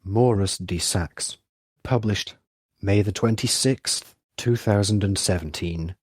Maurice de Saxe. Published May 26, 2017.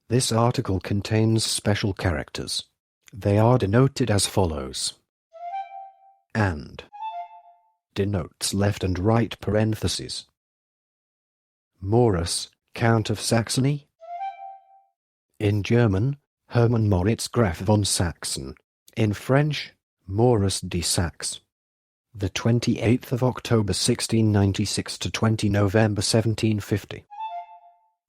This article contains special characters. They are denoted as follows. And denotes left and right parentheses. Maurice, Count of Saxony. In German, Hermann Moritz Graf von Sachsen. In French, Maurice de Saxe. The 28th of October 1696 to 20 November 1750.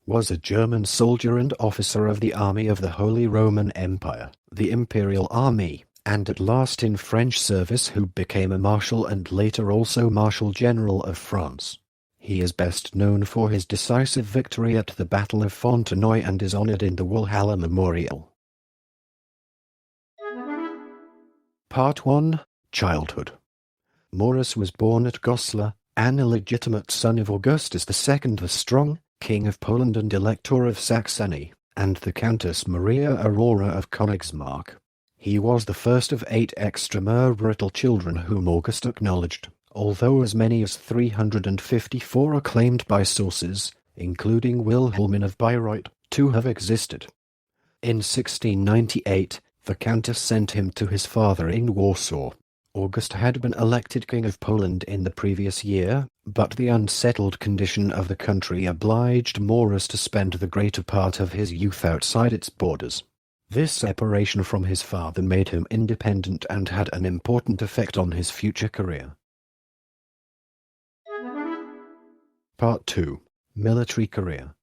Was a German soldier and officer of the Army of the Holy Roman Empire, the Imperial Army, and at last in French service, who became a Marshal and later also Marshal General of France. He is best known for his decisive victory at the Battle of Fontenoy and is honored in the Walhalla Memorial. Part 1. Childhood. Maurice was born at Goslar, an illegitimate son of Augustus II the Strong, King of Poland and Elector of Saxony, and the Countess Maria Aurora of Königsmark. He was the first of 8 extramarital children whom August acknowledged, although as many as 354 are claimed by sources, including Wilhelmine of Bayreuth, to have existed. In 1698, the Countess sent him to his father in Warsaw. August had been elected King of Poland in the previous year, but the unsettled condition of the country obliged Maurice to spend the greater part of his youth outside its borders. This separation from his father made him independent and had an important effect on his future career. Part 2. Military career.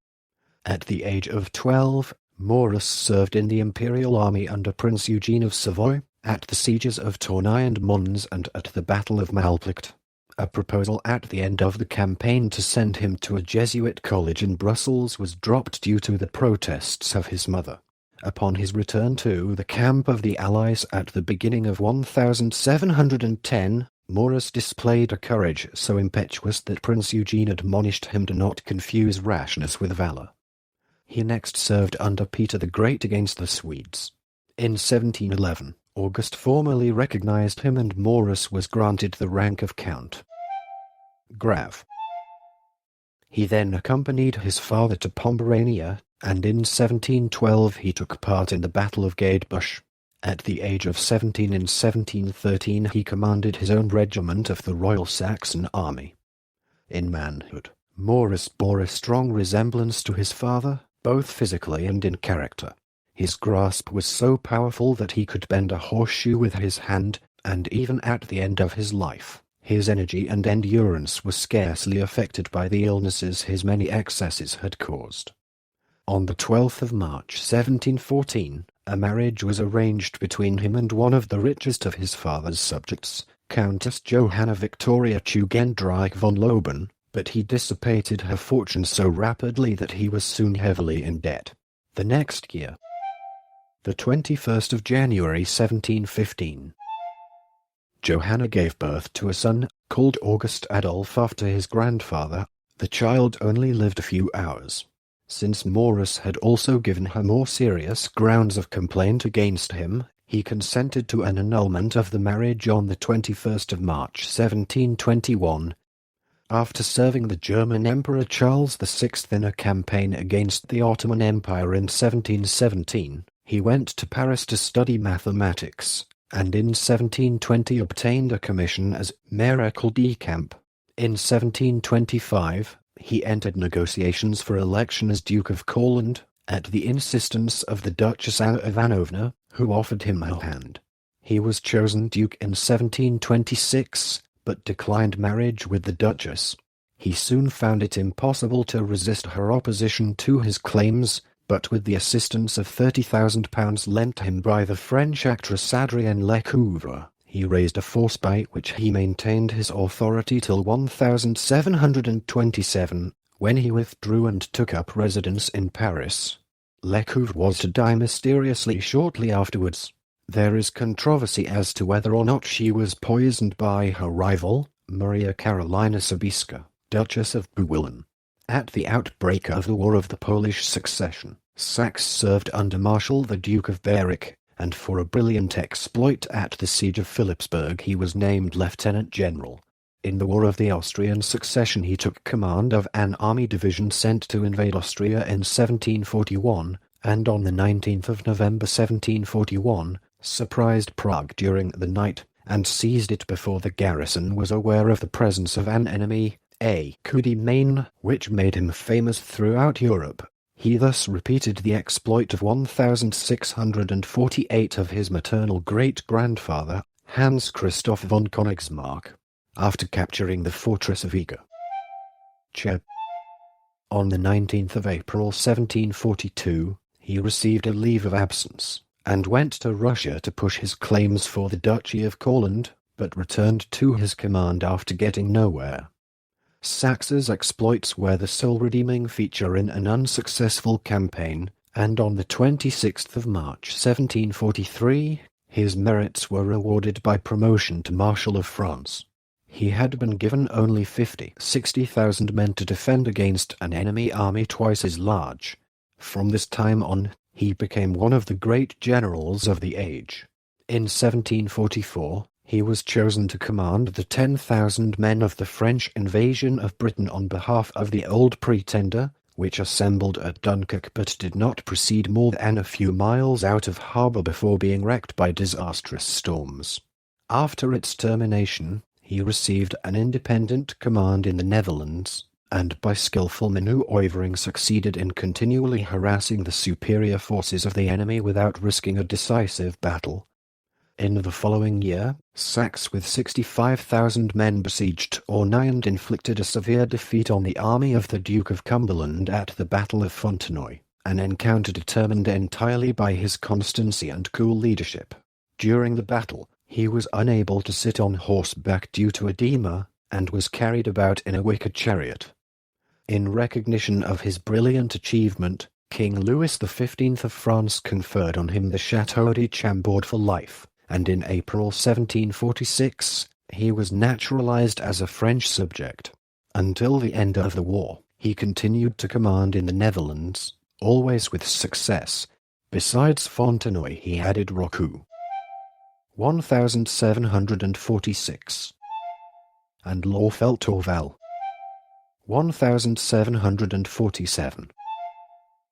At the age of 12, Maurice served in the Imperial Army under Prince Eugene of Savoy, at the sieges of Tournai and Mons and at the Battle of Malplaquet. A proposal at the end of the campaign to send him to a Jesuit college in Brussels was dropped due to the protests of his mother. Upon his return to the camp of the Allies at the beginning of 1710, Maurice displayed a courage so impetuous that Prince Eugene admonished him to not confuse rashness with valor. He next served under Peter the Great against the Swedes. In 1711, August formally recognized him and Maurice was granted the rank of Count Graf. He then accompanied his father to Pomerania, and in 1712 he took part in the Battle of Gadebusch. At the age of 17 in 1713 he commanded his own regiment of the Royal Saxon Army. In manhood, Maurice bore a strong resemblance to his father, both physically and in character. His grasp was so powerful that he could bend a horseshoe with his hand, and even at the end of his life, his energy and endurance were scarcely affected by the illnesses his many excesses had caused. On the 12th of March 1714, a marriage was arranged between him and one of the richest of his father's subjects, Countess Johanna Victoria Tugendreich von Loben, but he dissipated her fortune so rapidly that he was soon heavily in debt. The next year, the 21st of January 1715, Johanna gave birth to a son, called August Adolf after his grandfather. The child only lived a few hours. Since Maurice had also given her more serious grounds of complaint against him, he consented to an annulment of the marriage on the 21st of March 1721. After serving the German Emperor Charles VI in a campaign against the Ottoman Empire in 1717, he went to Paris to study mathematics, and in 1720 obtained a commission as Maréchal de Camp. In 1725, he entered negotiations for election as Duke of Courland, at the insistence of the Duchess Ivanovna, who offered him her hand. He was chosen Duke in 1726, but declined marriage with the Duchess. He soon found it impossible to resist her opposition to his claims, but with the assistance of £30,000 lent him by the French actress Adrienne Lecouvreur, he raised a force by which he maintained his authority till 1727, when he withdrew and took up residence in Paris. Lecouvreur was to die mysteriously shortly afterwards. There is controversy as to whether or not she was poisoned by her rival, Maria Carolina Sobieska, Duchess of Beulah. At the outbreak of the War of the Polish Succession, Saxe served under Marshal the Duke of Berwick, and for a brilliant exploit at the Siege of Philipsburg he was named Lieutenant General. In the War of the Austrian Succession he took command of an army division sent to invade Austria in 1741, and on the 19th of November 1741, surprised Prague during the night, and seized it before the garrison was aware of the presence of an enemy, a coup de main, which made him famous throughout Europe. He thus repeated the exploit of 1648 of his maternal great-grandfather, Hans Christoph von Königsmarck, after capturing the fortress of Eger. On the 19th of April 1742, he received a leave of absence, and went to Russia to push his claims for the Duchy of Courland, but returned to his command after getting nowhere. Saxe's exploits were the sole redeeming feature in an unsuccessful campaign, and on the 26th of March 1743, his merits were rewarded by promotion to Marshal of France. He had been given only 60,000 men to defend against an enemy army twice as large. From this time on, he became one of the great generals of the age. In 1744, he was chosen to command the 10,000 men of the French invasion of Britain on behalf of the Old Pretender, which assembled at Dunkirk but did not proceed more than a few miles out of harbour before being wrecked by disastrous storms. After its termination, he received an independent command in the Netherlands, and by skillful manoeuvring succeeded in continually harassing the superior forces of the enemy without risking a decisive battle. In the following year, Saxe with 65,000 men besieged Tournai and inflicted a severe defeat on the army of the Duke of Cumberland at the Battle of Fontenoy, an encounter determined entirely by his constancy and cool leadership. During the battle, he was unable to sit on horseback due to edema, and was carried about in a wicker chariot. In recognition of his brilliant achievement, King Louis XV of France conferred on him the Château de Chambord for life, and in April 1746 he was naturalized as a French subject. Until the end of the war, he continued to command in the Netherlands, always with success. Besides Fontenoy he added Rocou, 1746, and Laufelt-Orval, 1747,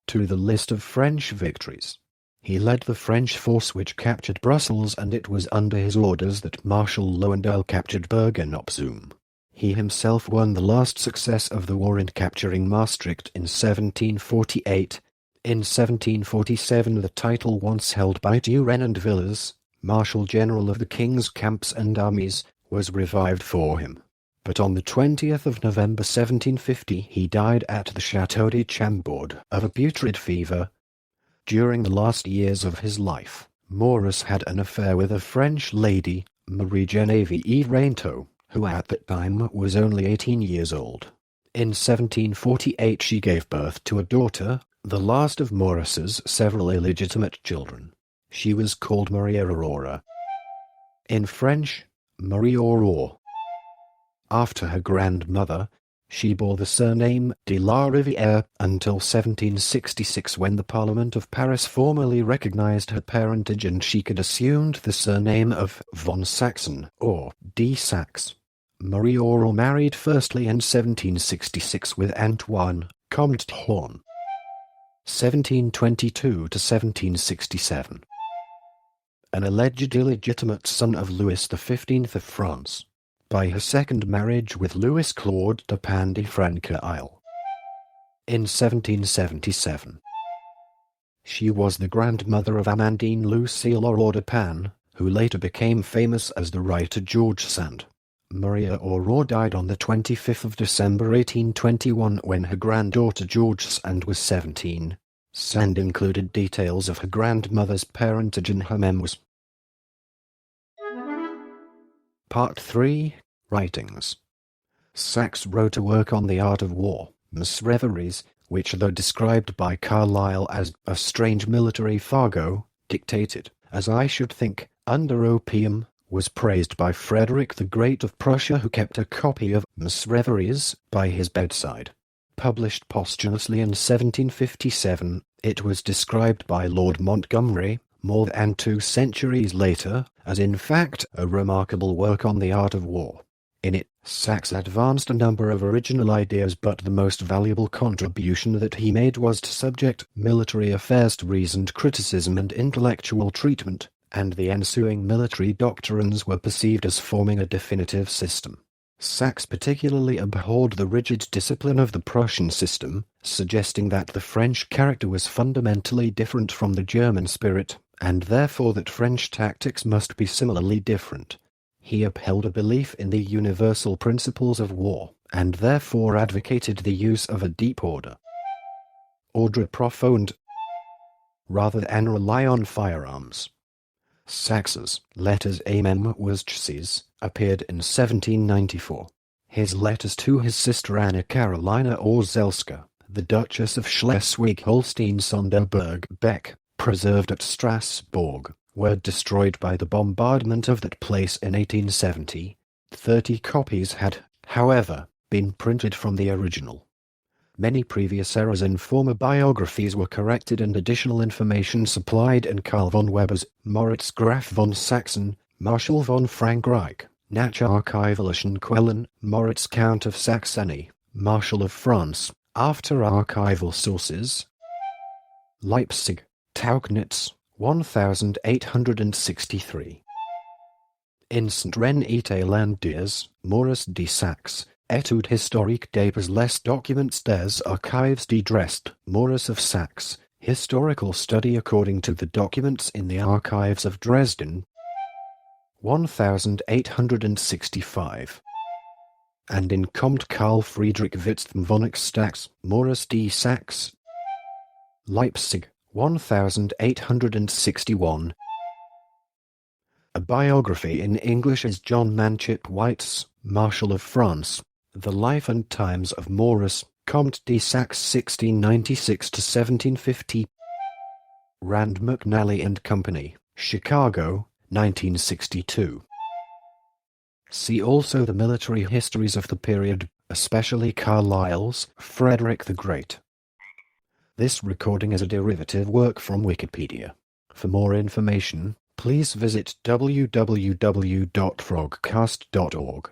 to the list of French victories. He led the French force which captured Brussels, and it was under his orders that Marshal Lowendahl captured Bergen-op-Zoom. He himself won the last success of the war in capturing Maastricht in 1748. In 1747 the title once held by Turenne and Villars, Marshal General of the King's camps and armies, was revived for him. But on the 20th of November 1750 he died at the Château de Chambord of a putrid fever. During the last years of his life, Maurice had an affair with a French lady, Marie Genevieve Rainteau, who at that time was only 18 years old. In 1748 she gave birth to a daughter, the last of Maurice's several illegitimate children. She was called Marie Aurora. In French, Marie Aurore. After her grandmother, she bore the surname de la Rivière until 1766, when the Parliament of Paris formally recognized her parentage and she could assume the surname of von Saxen, or de Saxe. Marie Aurore married firstly in 1766 with Antoine, Comte d'Horn, 1722 to 1767, an alleged illegitimate son of Louis XV of France, by her second marriage with Louis Claude de Pan de Francquois in 1777. She was the grandmother of Amandine Lucille Aurore de Pan, who later became famous as the writer George Sand. Maria Aurore died on the 25th of December 1821 when her granddaughter George Sand was 17. Sand included details of her grandmother's parentage in her memoirs. Part 3. Writings. Saxe wrote a work on the art of war, Ms. Reveries, which, though described by Carlyle as a strange military fargo, dictated, as I should think, under opium, was praised by Frederick the Great of Prussia, who kept a copy of Ms. Reveries by his bedside. Published posthumously in 1757, it was described by Lord Montgomery, more than 2 centuries later, as in fact a remarkable work on the art of war. In it, Saxe advanced a number of original ideas, but the most valuable contribution that he made was to subject military affairs to reasoned criticism and intellectual treatment, and the ensuing military doctrines were perceived as forming a definitive system. Saxe particularly abhorred the rigid discipline of the Prussian system, suggesting that the French character was fundamentally different from the German spirit, and therefore that French tactics must be similarly different. He upheld a belief in the universal principles of war, and therefore advocated the use of a deep ordre profonde, rather than rely on firearms. Saxe's Letters à Memoires appeared in 1794. His letters to his sister Anna Carolina Orzelska, the Duchess of Schleswig-Holstein-Sonderburg-Beck, preserved at Strasbourg, were destroyed by the bombardment of that place in 1870. 30 copies had, however, been printed from the original. Many previous errors in former biographies were corrected and additional information supplied in Karl von Weber's Moritz Graf von Sachsen, Marshal von Frankreich, Nacharchivalischen Quellen, Moritz Count of Saxony, Marshal of France, after archival sources. Leipzig, Tauchnitz, 1863. Instant Ren Landiers, Maurice de Saxe, Étude historique des les documents des archives de Dresde, Maurice of Saxe, historical study according to the documents in the archives of Dresden, 1865. And in Comte Karl Friedrich Witzthum von Saxe, Maurice de Saxe, Leipzig, 1861. A biography in English is John Manchip White's Marshal of France, The Life and Times of Maurice, Comte de Saxe 1696–1750. Rand McNally and Company, Chicago, 1962. See also the military histories of the period, especially Carlyle's Frederick the Great. This recording is a derivative work from Wikipedia. For more information, please visit www.frogcast.org.